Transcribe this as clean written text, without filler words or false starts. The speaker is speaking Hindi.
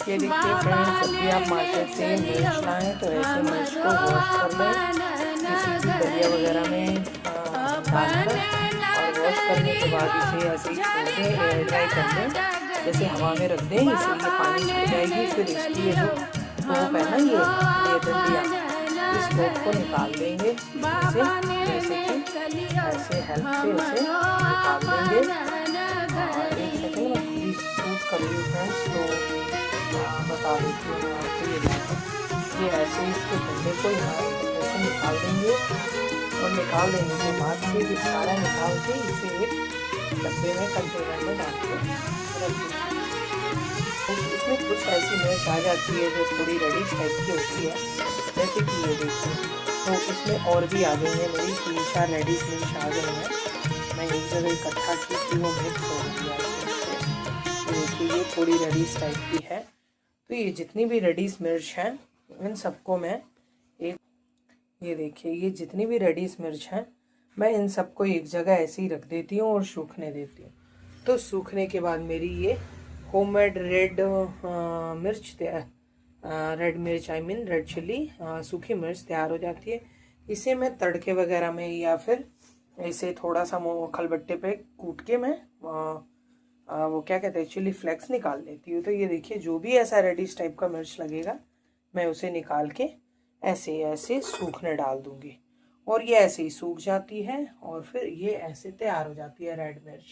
ये देखिए फ्रेंड्स, जब भी आप मार्केट से मिर्च लाएँ तो ऐसे मिर्च को वॉश कर लें किसी भी दलिया वगैरह में डालकर, और वॉश करने के बाद इसे ऐसे ही छोड़ दें, एयर ड्राई कर दें, जैसे हवा में रख दें, इससे ये पानी छूट जाएगी। फिर इसकी ये जो टोप है ना, ये डंडियाँ, इस टोप को निकाल देंगे इसे, जैसे कि ऐसे हेल्प से इसे निकाल देंगे। एक सेकेंड में पूरी सूट कर ली फ्रेंड्स, तो बता देती हूँ मैं आपको। ये देखिए, ये ऐसे इसके डंडे को यहाँ ऐसे निकाल देंगे, और निकाल देने के बाद फिर ये सारा निकाल के इसे एक डब्बे में, कंटेनर में डाल के रख देंगे। इसमें कुछ ऐसी मिर्च आ जाती है जो थोड़ी रेडिश टाइप की होती है, जैसे कि ये देखिए, तो इसमें और भी आ गई है मेरी 3-4 रेडिश मिर्च आ गई हैं। मैं एक जगह इकट्ठा की थी, वो मिक्स हो गई है। तो देखिए ये थोड़ी रेडिश टाइप की है। तो ये जितनी भी रेडिश मिर्च हैं, इन सबको मैं एक, ये देखिए ये जितनी भी रेडिश मिर्च हैं, मैं इन सबको एक जगह ऐसे ही रख देती हूँ और सूखने देती हूँ। तो सूखने के बाद मेरी ये होममेड रेड मिर्च रेड मिर्च, आई मीन रेड चिल्ली, सूखी मिर्च तैयार हो जाती है। इसे मैं तड़के वगैरह में, या फिर इसे थोड़ा सा खलबट्टे पे कूट के मैं वो क्या कहते हैं, चिली फ्लेक्स निकाल लेती हूँ। तो ये देखिए, जो भी ऐसा रेडिश टाइप का मिर्च लगेगा, मैं उसे निकाल के ऐसे ऐसे सूखने डाल दूंगी, और ये ऐसे ही सूख जाती है, और फिर ये ऐसे तैयार हो जाती है रेड मिर्च।